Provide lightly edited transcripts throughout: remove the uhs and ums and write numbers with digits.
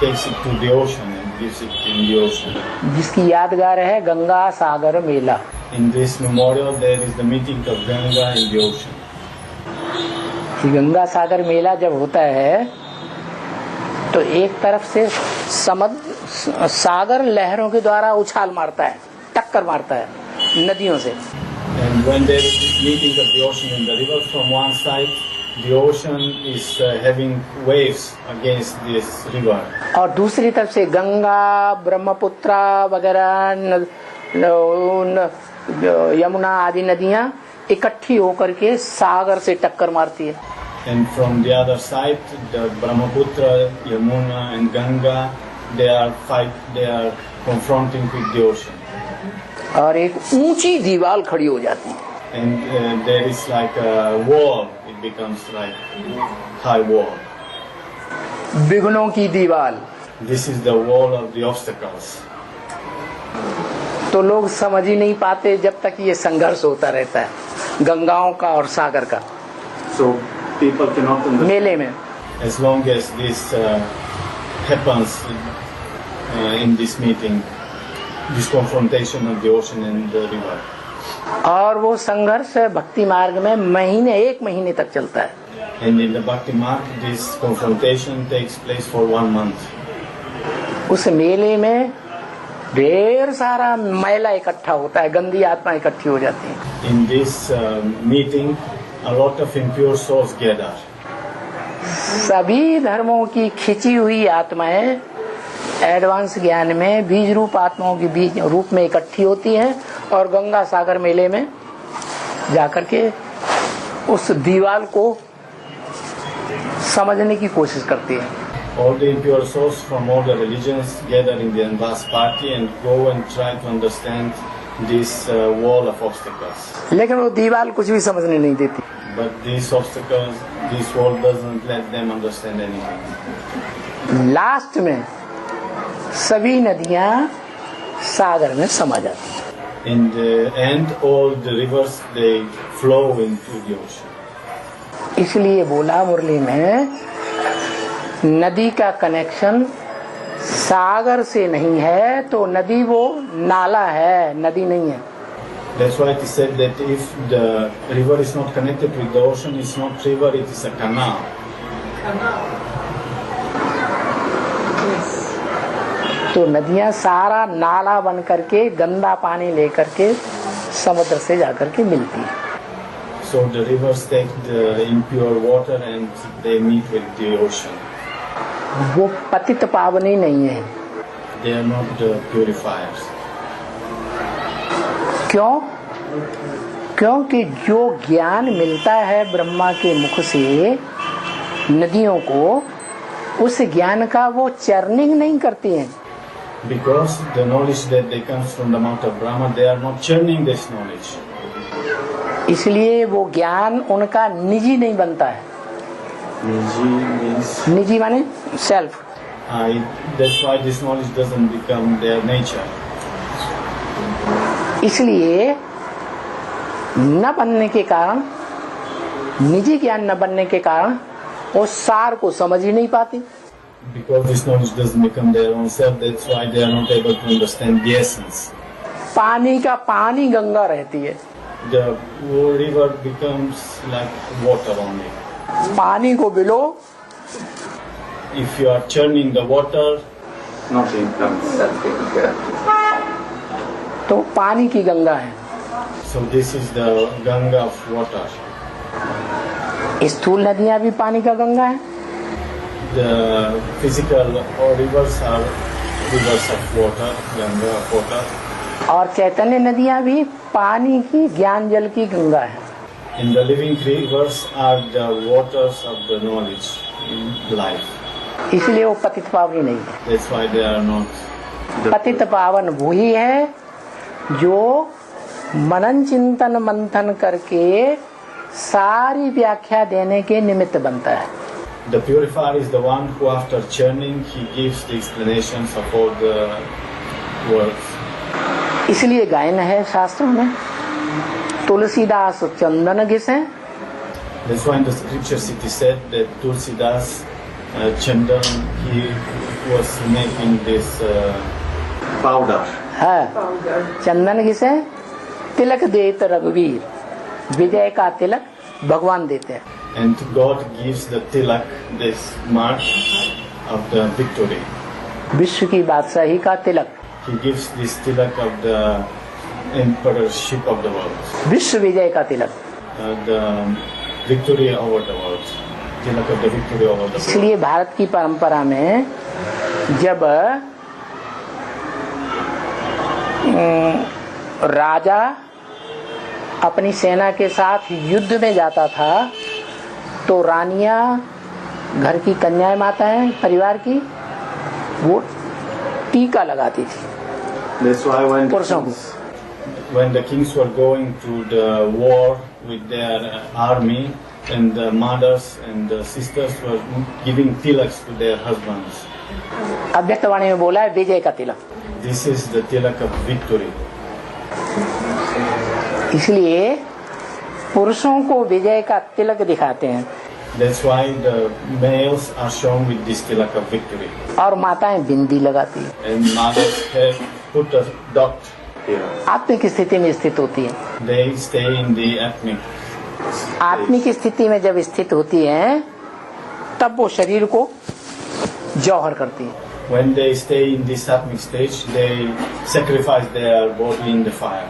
takes it to the ocean and gives it in the ocean. जिसकी यादगार है गंगा सागर मेला। In this memorial, there is the meeting of Ganga in the ocean. Ganga Sagar मेला जब होता है तो एक तरफ से समुद्र सागर लहरों के द्वारा उछाल मारता है, टक्कर मारता है नदियों से। And when there is this meeting of the ocean and the river, from one side, the ocean is having waves against this river. और दूसरी तरफ से गंगा, ब्रह्मपुत्र वगैरह, यमुना आदि नदियां इकट्ठी होकर के सागर से टक्कर मारती है। And from the other side, the Brahmaputra, Yamuna, and Ganga, they are confronting with the ocean. और एक ऊंची दीवार खड़ी हो जाती है। And there is like a wall. It becomes like high wall. विघ्नों की दीवार। This is the wall of the obstacles. तो लोग समझ ही नहीं पाते जब तक ये संघर्ष होता रहता है गंगाओं का और सागर का। So people cannot understand. मेले में As long as this happens in this meeting, this confrontation of the ocean and the river. और वो संघर्ष भक्ति मार्ग में एक महीने तक चलता है। And in the Bhakti Marg, this confrontation takes place for 1 month. उस मेले में ढेर सारा मैला इकट्ठा होता है, गंदी आत्मा इकट्ठी हो जाती है। In this meeting, a lot of impure souls gather. सभी धर्मों की खिंची हुई आत्माएं एडवांस ज्ञान में बीज रूप आत्माओं के बीज रूप में इकट्ठी होती हैं और गंगा सागर मेले में जाकर के उस दीवार को समझने की कोशिश करती है। All the impure souls from all the religions gather in the Anvas party and go and try to understand this wall of obstacles. लेकिन वो दीवार कुछ भी समझने नहीं देती। But these obstacles, this wall doesn't let them understand anything. Last में सभी नदियां सागर में समा जाती हैं। In the end, all the rivers they flow into the ocean. इसलिए बोला मुरली में नदी का कनेक्शन सागर से नहीं है तो नदी वो नाला है, नदी नहीं है। That's why it is said that if the river is not connected with the ocean, it's not river, it is a canal. तो नदियां सारा नाला बन करके गंदा पानी लेकर के समुद्र से जाकर के मिलती है। So the rivers take the impure water and they meet with the ocean. वो पतित पावनी नहीं है। They are not the purifiers. क्यों? क्योंकि जो ज्ञान मिलता है ब्रह्मा के मुख से नदियों को, उस ज्ञान का वो चर्निंग नहीं करती हैं। Because the knowledge that they comes from the mouth of Brahma, they are not churning this knowledge. इसलिए वो ज्ञान उनका निजी नहीं बनता है। Niji means निजी माने self. that's why this knowledge doesn't become their nature. इसलिए न बनने के कारण, निजी ज्ञान न बनने के कारण वो सार को समझ ही नहीं पाती। Because this knowledge doesn't become their own self, that's why they are not able to understand the essence. पानी का पानी गंगा रहती है। The whole river becomes like water only. पानी को below, If you are churning the water, nothing comes. तो पानी की गंगा है। So this is the Ganga of water. स्थूल नदियां भी पानी का गंगा है। The physical rivers are rivers of water, Ganga of water. और चैतन्य नदियां भी पानी की ज्ञान जल की गंगा है। And the living rivers are the waters of the knowledge in life. इसलिए वो पतित पावनी नहीं है। That's why they are not. पतित पावन वही है जो मनन चिंतन मंथन करके सारी व्याख्या देने के निमित्त बनता है। The purifier is the one who, after churning, he gives the explanations of all the words. इसलिए गायन है शास्त्रों में, तुलसीदास चंदन घिसे। That's why in the scriptures it is said that Tulsidas Chandan, he was making this powder. है चंदन किसे तिलक देत रघुवीर, विजय का तिलक भगवान देते हैं। And God gives the tilak, this mark of the victory. विश्व की बादशाही का तिलक, He gives this tilak of the emperorship of the world, विश्व विजय का तिलक। the victory over the world, tilak of the victory over the world. इसलिए भारत की परंपरा में जब राजा अपनी सेना के साथ युद्ध में जाता था तो रानियां, घर की कन्याएं माताएं परिवार की, वो टीका लगाती थी। That's why when the kings were going to the war with their army, and the mothers and the sisters were giving tilaks to their husbands. अव्यक्तवाणी में बोला है विजय का तिलक। This is the tilak of victory. इसलिए पुरुषों को विजय का तिलक दिखाते हैं। That's why the males are shown with this tilak of victory. और माताएं बिंदी लगाती हैं। And mothers have put a dot here. आत्मिक स्थिति में स्थित होती है। They stay in the ethnic. आत्मिक स्थिति में जब स्थित होती हैं तब वो शरीर को जौहर करती हैं। When they stay in this atmic stage, they sacrifice their body in the fire.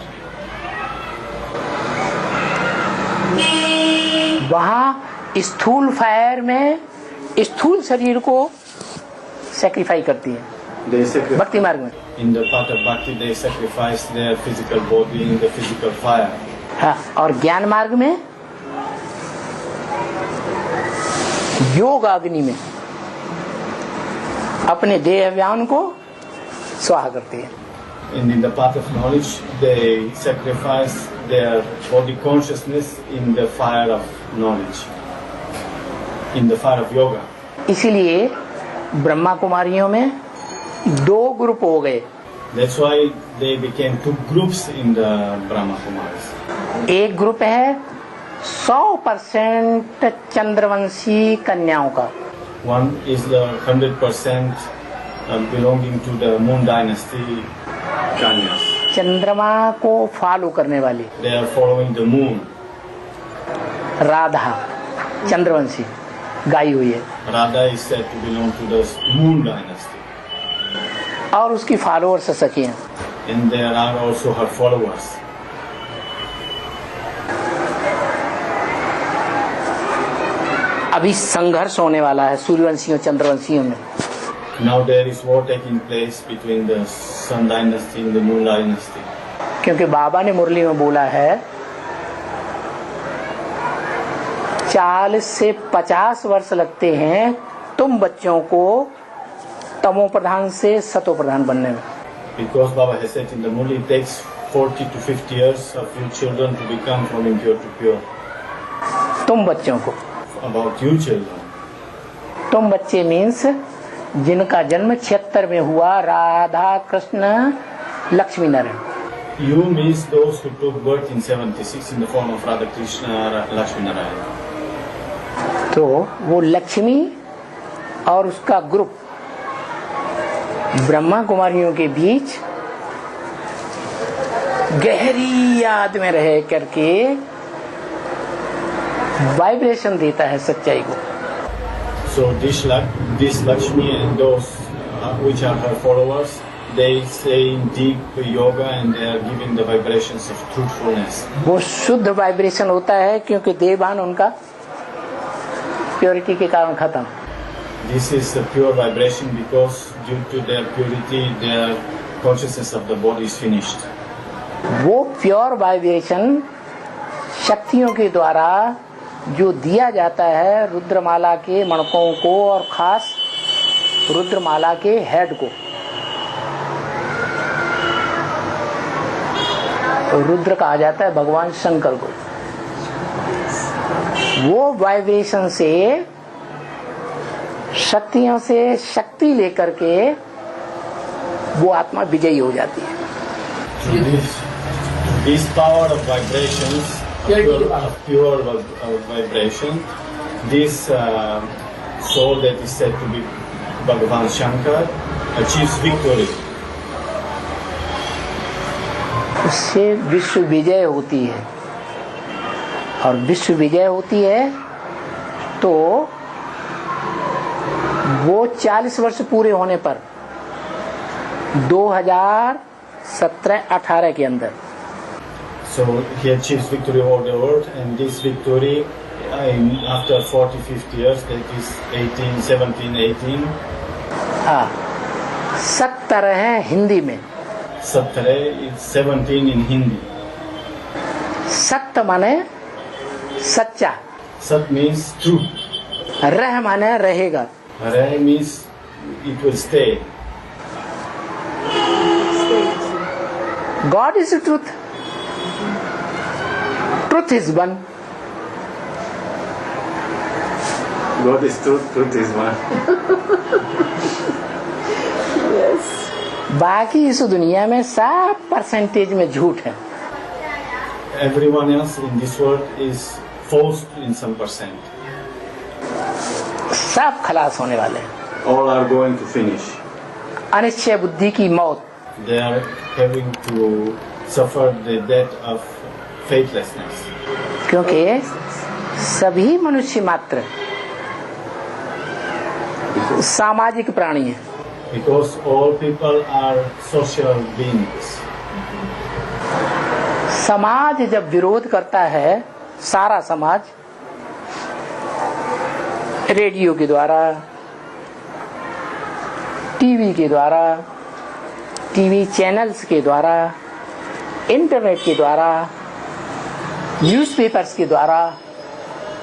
वहाँ स्थूल फायर में स्थूल शरीर को सेक्रीफाई करती है। They sacrifice. भक्ति मार्ग में In the path of bhakti, they sacrifice their physical body in the physical fire. हाँ, और ज्ञान मार्ग में योग अग्नि में अपने देह व्यान को स्वाहा करती है। And in the path of knowledge, they sacrifice their body consciousness in the fire of knowledge, in the fire of yoga. इसीलिए ब्रह्मा कुमारियों में दो ग्रुप हो गए। That's why they became two groups in the Brahma Kumaris. एक group है 100% चंद्रवंशी कन्याओं का, One is the 100% belonging to the Moon Dynasty Kanyas. चंद्रमा को फॉलो करने वाली They are following the moon. Radha Chandravanshi गाई हुई है Radha is said to belong to the Moon Dynasty. और उसकी फॉलोअर्स सखियां। And there are also her followers. अभी संघर्ष होने वाला है सूर्यवंशियों चंद्रवंशियों में। Now there is war taking place between the Sun Dynasty and the Moon Dynasty. क्योंकि बाबा ने मुरली में बोला है 40 से 50 वर्ष लगते हैं तुम बच्चों को तमो प्रधान से सतो प्रधान बनने में। Because Baba has said in the Murli, it takes 40 to 50 years of you children to become from impure to pure. तुम बच्चों को, About you children. तुम बच्चे मीन्स जिनका जन्म 76 में हुआ, Radha Krishna Lakshmi Narayan. You means those who took birth in 76 in the form of Radha Krishna, Lakshmi Narayana. तो वो लक्ष्मी और उसका ग्रुप ब्रह्मा कुमारियों के बीच गहरी याद में रह करके वाइब्रेशन देता है सच्चाई को। So this Lakshmi and those which are her followers, they stay in deep yoga and they are giving the vibrations of truthfulness. वो शुद्ध वाइब्रेशन होता है क्योंकि देवान उनका प्योरिटी के कारण खत्म। This is a pure vibration because due to their purity, their consciousness of the body is finished. वो प्योर वाइब्रेशन शक्तियों के द्वारा जो दिया जाता है रुद्रमाला के मणकों को और खास रुद्रमाला के हेड को, रुद्र कहा जाता है भगवान शंकर को। वो वाइब्रेशन से शक्तियों से शक्ति लेकर के वो आत्मा विजयी हो जाती है। This power of vibrations, pure vibration, this soul that is said to be Bhagavan Shankar achieves victory. उससे विश्व विजय होती है, और विश्व विजय होती है तो वो 40 वर्ष पूरे होने पर 2017-18 के अंदर So he achieves victory over the world, and this victory after 40-50 years, that is 18, 17, 18. 17 है हिंदी में, 17 in Hindi. सत्य माने सच्चा, Sat means true. रह माने रहेगा, Ray means it will stay. God is the truth. Truth is one. God is truth, truth is one. बाकी इस दुनिया में सब परसेंटेज में झूठ है. Everyone else in this world is false in some percent. सब खलास होने वाले हैं. All are going to finish. Anishchay बुद्धि की मौत. They are having to suffer the death of faithlessness. क्योंकि सभी मनुष्य मात्र सामाजिक प्राणी हैं. Because all people are social beings. समाज जब विरोध करता है, सारा समाज रेडियो के द्वारा, टीवी के द्वारा, टीवी चैनल्स के द्वारा, इंटरनेट के द्वारा, न्यूज़पेपर्स के द्वारा,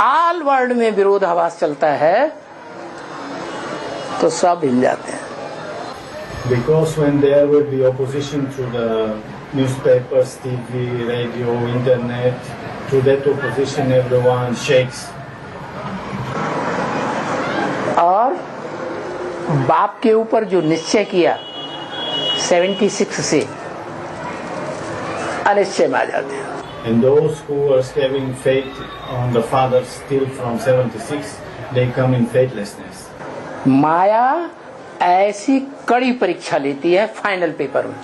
ऑल वर्ल्ड में विरोधाभास चलता है तो सब हिल जाते हैं. Because when there will be opposition to the newspapers, TV, radio, internet, to that opposition everyone shakes. और बाप के ऊपर जो निश्चय किया 76 से अनिश्चय में आ जाते हैं. And those who are having faith on the Father still from 76, they come in faithlessness. माया ऐसी कड़ी परीक्षा लेती है फाइनल पेपर में.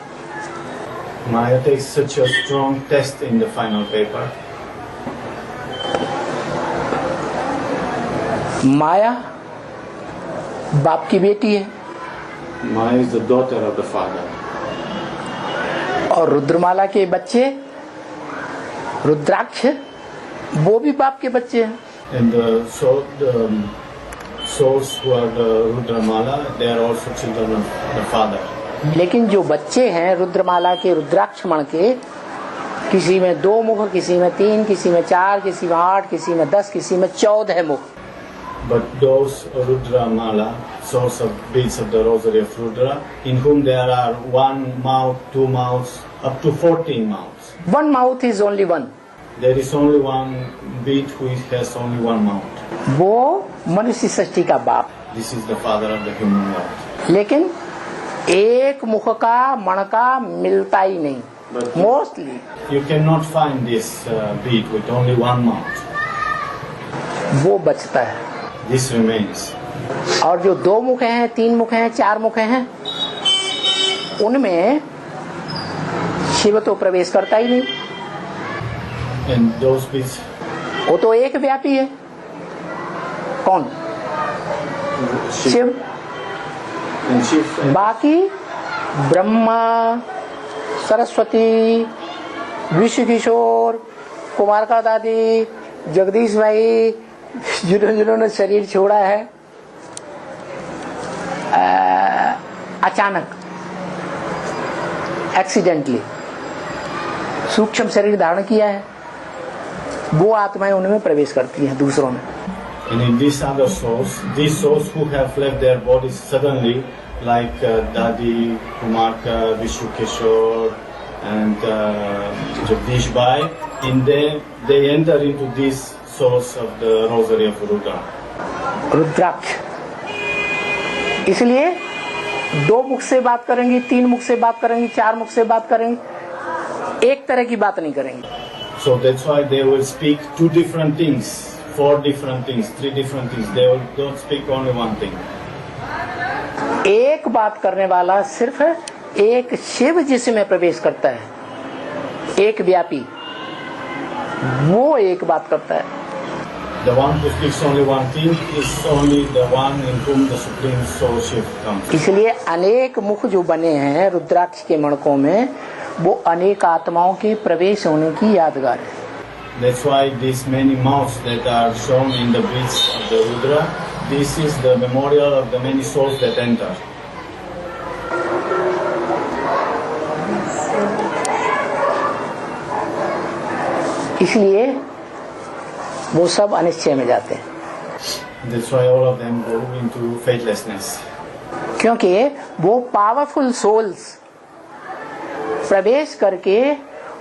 Maya takes such a strong test in the final paper. माया बाप की बेटी है. Maya is the daughter of the Father. और रुद्रमाला के बच्चे रुद्राक्ष वो भी बाप के बच्चे हैं. And the souls who are the Rudramala, they are also children of the Father. लेकिन जो बच्चे हैं रुद्रमाला के, रुद्राक्ष मण के, किसी में 2 मुख, किसी में 3, किसी में 4, किसी में 8, किसी में 10, किसी में 14 मुख. But those Rudramala, souls of beads of the rosary of Rudra, in whom there are 1 mouth, 2 mouths, up to 14 mouths. One mouth is only one. There is only one bead who has only 1 mouth. वो मनुष्य सृष्टि का बाप. This is the father of the human world. लेकिन एक मुख का मण का मिलता ही नहीं. Mostly You cannot find this bead with only 1 mouth. वो बचता है. This remains. और जो 2 मुख हैं, 3 मुख हैं, 4 मुख हैं, उनमें शिव तो प्रवेश करता ही नहीं. And those beads, वो तो एक व्यापी है. कौन? शिव. and Shiv, बाकी ब्रह्मा, सरस्वती, विश्व किशोर, कुमारका दादी, जगदीश भाई, जिन्होंने शरीर छोड़ा है अचानक, एक्सीडेंटली, सूक्ष्म शरीर धारण किया है, वो आत्माएं उनमें प्रवेश करती हैं, दूसरों में. and in these other souls, these souls who have left their bodies suddenly, like Dadi, Kumarka, Vishnu Kishore, and Jagdish Bhai, in them they enter into these souls of the Rosary of Rudra. रुद्राक्ष. इसलिए 2 मुख से बात करेंगे, 3 मुख से बात करेंगे, 4 मुख से बात करेंगे, एक तरह की बात नहीं करेंगे. So that's why they will speak 2 different things 4 different things, 3 different things. They don't speak only one thing. एक बात करने वाला सिर्फ एक शिव जिसमें प्रवेश करता है, एक व्यापी, वो एक बात करता है। The one who speaks only one thing is only the one in whom the supreme soul Shiva comes. इसलिए अनेक मुख जो बने हैं रुद्राक्ष के मणकों में, वो अनेक आत्माओं के प्रवेश होने की यादगार है। That's why these many mouths that are shown in the beads of the Rudra, this is the memorial of the many souls that enter. इसलिए वो सब अनिश्चय में जाते हैं। That's why all of them go into faithlessness. क्योंकि वो powerful souls प्रवेश करके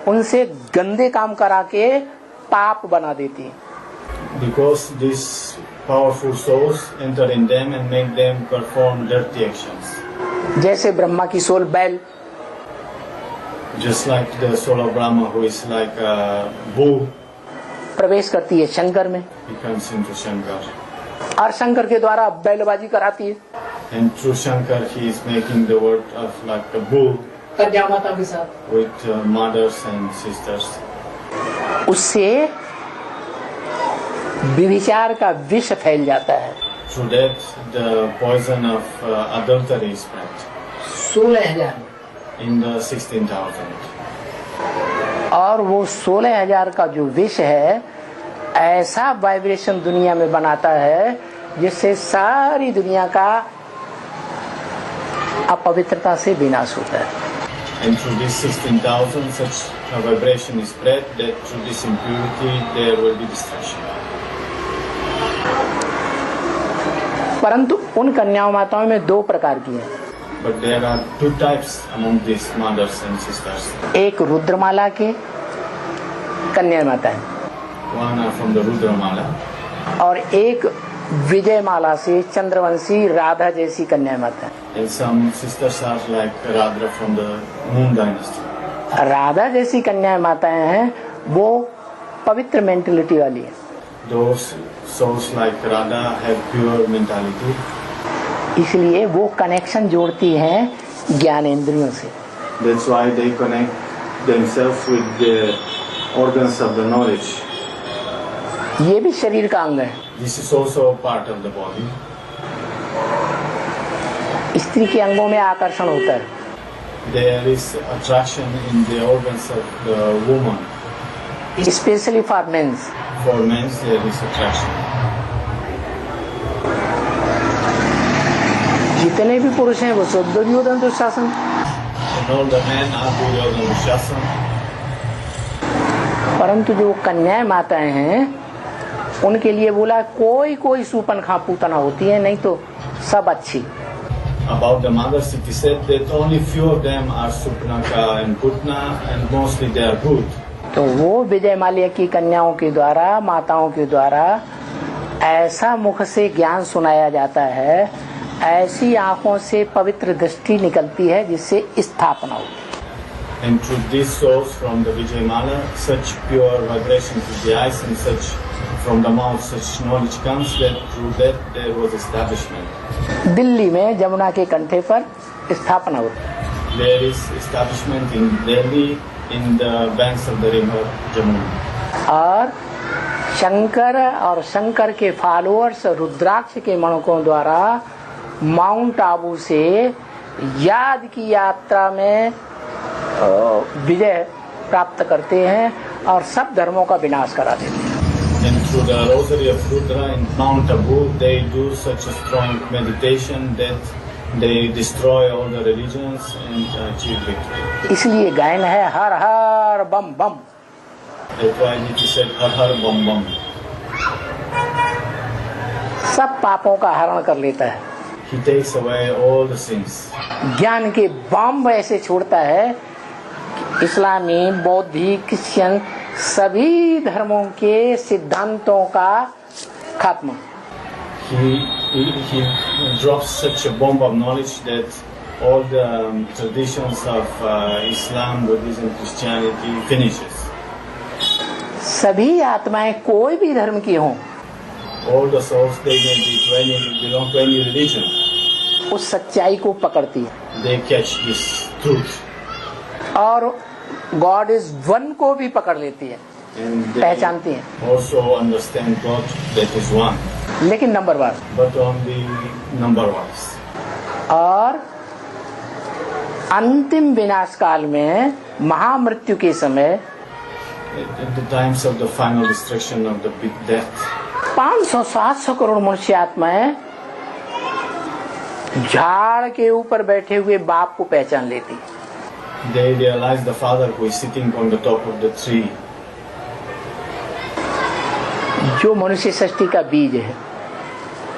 उनसे गंदे काम करा के पाप बना देती। Because these powerful souls enter in them and make them perform dirty actions. जैसे ब्रह्मा की सोल बैल, Just like the soul of Brahma, who is like a bull, प्रवेश करती है शंकर में, he comes into Shankar. और शंकर के द्वारा बैलबाजी कराती है And through Shankar, he is making the word of like a bull कन्या माता के साथ। with mothers and sisters. उससे व्यभिचार का विष फैल जाता है। Through that, the poison of adultery is spread 16,000 in the 16,000. और वो 16,000 का जो विष है ऐसा वाइब्रेशन दुनिया में बनाता है जिससे सारी दुनिया का अपवित्रता से विनाश होता है। And through this 16,000, such a vibration is spread that through this impurity there will be destruction. परंतु उन कन्याओं माताओं में दो प्रकार की हैं। But there are 2 types among these mothers and sisters. एक रुद्रमाला के कन्या माता है One are from the Rudramala, और एक विजयमाला से चंद्रवंशी राधा जैसी कन्या माता है। and some sisters are like Radha from the Moon dynasty. Radha जैसी कन्या माताएं हैं वो पवित्र मेंटेलिटी वाली है। Those souls like Radha have pure mentality, इसलिए वो कनेक्शन जोड़ती हैं ज्ञानेंद्रियों से। that's why they connect themselves with the organs of the knowledge. ये भी शरीर का अंग है। This is also part of the body. स्त्री के अंगों में आकर्षण होता है, There is attraction in the organs of the woman. Specially for mens. For men there is attraction. जितने भी पुरुष हैं वो सब Duryodhan Dushasan, And all the men are Duryodhana Dushasana. परंतु जो कन्याएं माताएं हैं उनके लिए बोला कोई कोई सूपनखा पूतना होती है, नहीं तो सब अच्छी। About the mothers it is said that only few of them are Supnaka and Putna and mostly they are good. तो वो विजय माल्या की कन्याओं के द्वारा, माताओं के द्वारा ऐसा मुख से ज्ञान सुनाया जाता है, ऐसी आंखों से पवित्र दृष्टि निकलती है जिससे स्थापना होती है। And through these souls from the Vijayamala, such pure vibration to the eyes and such from the mouth, such knowledge comes that through that there was establishment. Delhi में जमुना के कंठे पर स्थापना होती है। There is establishment in Delhi in the banks of the river Jamuna. और शंकर और शंकर के फॉलोअर्स रुद्राक्ष के मणकों द्वारा माउंट आबू से याद की यात्रा में विजय प्राप्त करते हैं और सब धर्मों का विनाश करा देते हैं। And through the rosary of Rudra in Mount Abu, they do such a strong meditation that they destroy all the religions and achieve victory. इसलिए गायन है हर हर बम बम। That's why it is said Har Har Bam Bam. सब पापों का हरण कर लेता है। He takes away all the sins. ज्ञान के बम ऐसे छोड़ता है कि इस्लामी, बौद्धिक, क्रिश्चियन सभी धर्मों के सिद्धांतों का खात्मा। He drops such a bomb of knowledge that all the traditions of Islam, Buddhism, Christianity finishes. सभी आत्माएं कोई भी धर्म की हों, All the souls, they may be to any, belong to any religion. उस सच्चाई को पकड़ती है They catch this truth. और गॉड इज वन को भी पकड़ लेती है, And they पहचानती है, also understand God that is one. लेकिन number one. But only number wise. और अंतिम विनाश काल में महामृत्यु के समय At the times of the final destruction of the big death, 500-700 crore मनुष्य आत्माएं झाड़ के ऊपर बैठे हुए बाप को पहचान लेती, they realize the Father who is sitting on the top of the tree, जो मनुष्य सृष्टि का बीज है,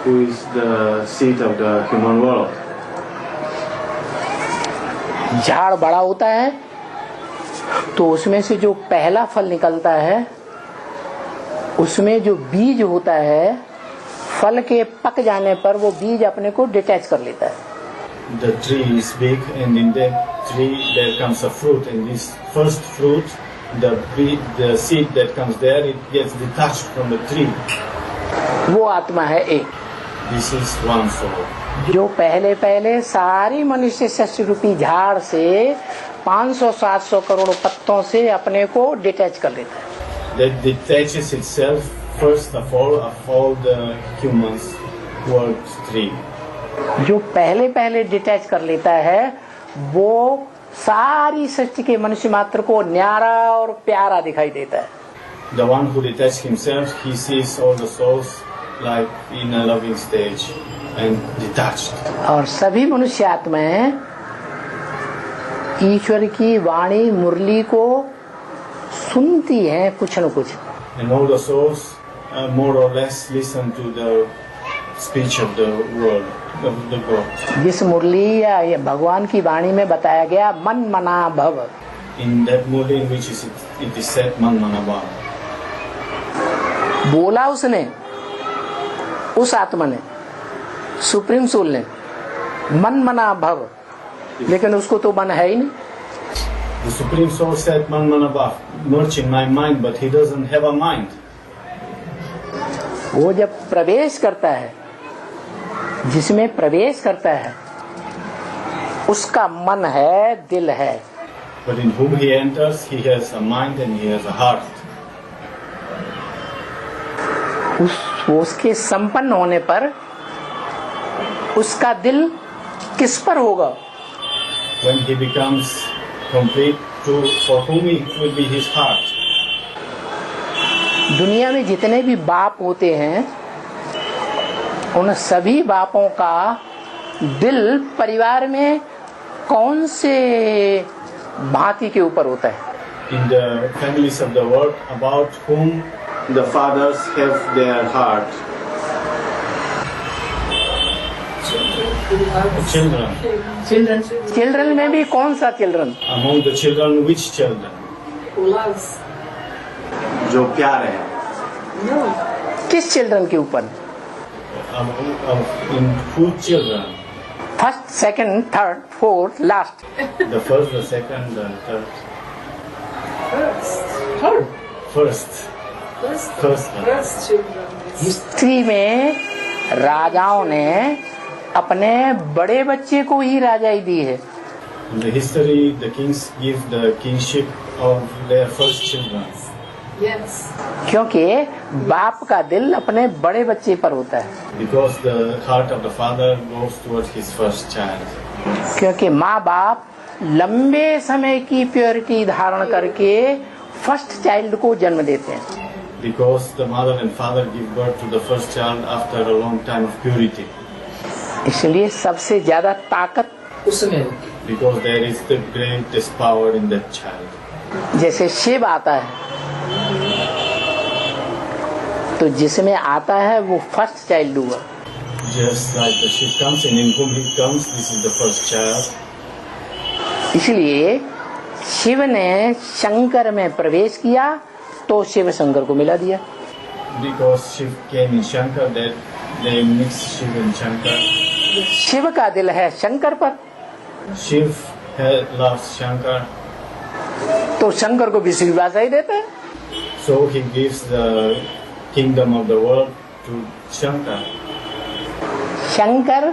who is the seed of the human world. झाड़ बड़ा होता है तो उसमें से जो पहला फल निकलता है, उसमें जो बीज होता है, फल के पक जाने पर वो बीज अपने को डिटैच कर लेता है। The tree is big, and in that tree there comes a fruit, and this first fruit, the seed that comes there, it gets detached from the tree. वो आत्मा है एक, This is one soul. जो पहले पहले सारी मनुष्य सृष्टि रूपी झाड़ से 500-700 करोड़ पत्तों से अपने को डिटैच कर लेता है। That detaches itself first of all the humans world tree. जो पहले पहले डिटैच कर लेता है वो सारी सृष्टि के मनुष्य मात्र को न्यारा और प्यारा दिखाई देता है। The one who detaches himself, he sees all the souls like in a loving stage and detached. और सभी मनुष्य आत्माएं ईश्वर की वाणी मुरली को सुनती हैं कुछ न कुछ, And all the souls more or less listen to the speech of the world, of the God. जिस मुरली या भगवान की वाणी में बताया गया मन मना भव, In that murli in which it is said Man Mana Bhava. बोला उसने, उस आत्मा ने, सुप्रीम सोल ने, मन मना भव, लेकिन उसको तो मन है ही नहीं। The Supreme Soul said Man Mana Bhava, merge in my mind, but he doesn't have a mind. वो जब प्रवेश करता है, जिसमें प्रवेश करता है उसका मन है, दिल है, But in whom he enters, he has a mind and he has a heart. उसके संपन्न होने पर उसका दिल किस पर होगा? When he becomes complete, for whom it will be his heart. दुनिया में जितने भी बाप होते हैं उन सभी बापों का दिल परिवार में कौन से भांति के ऊपर होता है? In the families of the world, about whom the fathers have their heart. Children. Children में भी कौन सा children? Among the children, which children? Who loves? जो प्यार है. No. किस चिल्ड्रन के ऊपर? In who children? First, second, third, fourth, last. The first, the second, the third. First children. History में राजाओं ने अपने बड़े बच्चे को ही राजाई दी है। In the history, the kings give the kingship of their first children. Yes. क्योंकि बाप का दिल अपने बड़े बच्चे पर होता है, Because the heart of the father goes towards his first child. क्योंकि माँ बाप लंबे समय की प्योरिटी धारण करके फर्स्ट चाइल्ड को जन्म देते हैं। Because the mother and father give birth to the first child after a long time of purity. इसलिए सबसे ज्यादा ताकत उसमें होती है। Because there is the greatest power in that child. जैसे शिव आता है तो जिसमें आता है वो फर्स्ट चाइल्ड हुआ। Just like the Shiv comes and in whom he comes, this is the first child. इसलिए शिव ने शंकर में प्रवेश किया तो शिव शंकर को मिला दिया। Because Shiv came in Shankar, that they mixed Shiv and Shankar. Shiv का दिल है शंकर पर, Shiv loves Shankar, तो शंकर को विश्वास ही देता है। so he gives the kingdom of the world to Shankar. Shankar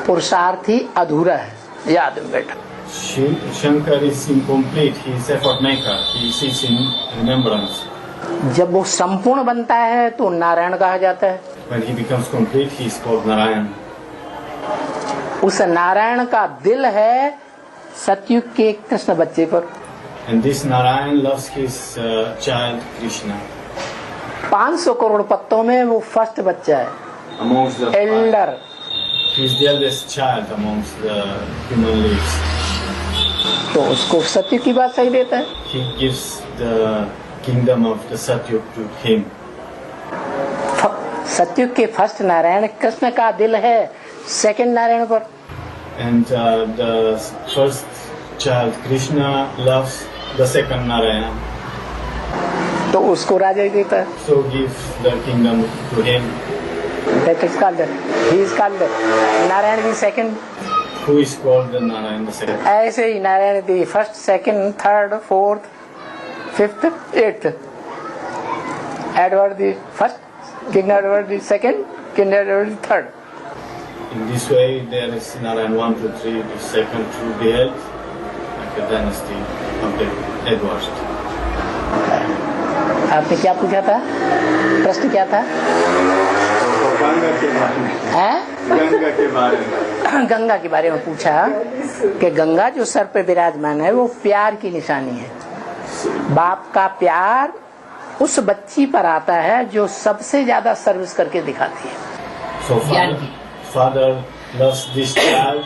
पुरुषार्थी अधूरा है, याद में बेटा। Shankar is incomplete. He is effort maker. He sits in remembrance. जब वो संपूर्ण बनता है तो नारायण कहा जाता है। When he becomes complete, he is called Narayan. उस नारायण का दिल है सतयुग के कृष्ण बच्चे पर। And this Narayan loves his child Krishna. 500 crore पत्तों में वो फर्स्ट बच्चा है, Amongst the Elder. he is the eldest child amongst the human lives. तो उसको सत्युग की बात सही देता है। He gives the kingdom of the Satyug to him. सत्युग के फर्स्ट नारायण कृष्ण का दिल है सेकंड नारायण पर। And the first child Krishna loves the second Narayana. तो उसको राजा ही देता है। So give the kingdom to him. That is called, he is called Narayan the second. Who is called the Narayan the second. ऐसे ही Narayan the first, second, third, fourth, fifth, eighth. Edward the first, king Edward the second, king Edward the third. In this way, there is Narayan 1, 2, 3, the second to be held, like the dynasty of the Edward. आपने क्या पूछा था? प्रश्न क्या था? गंगा के बारे में। हैं? गंगा के बारे में। गंगा के बारे में पूछा कि गंगा जो सर पे विराजमान है वो प्यार की निशानी है। बाप का प्यार उस बच्ची पर आता है जो सबसे ज्यादा सर्विस करके दिखाती है। So father loves this child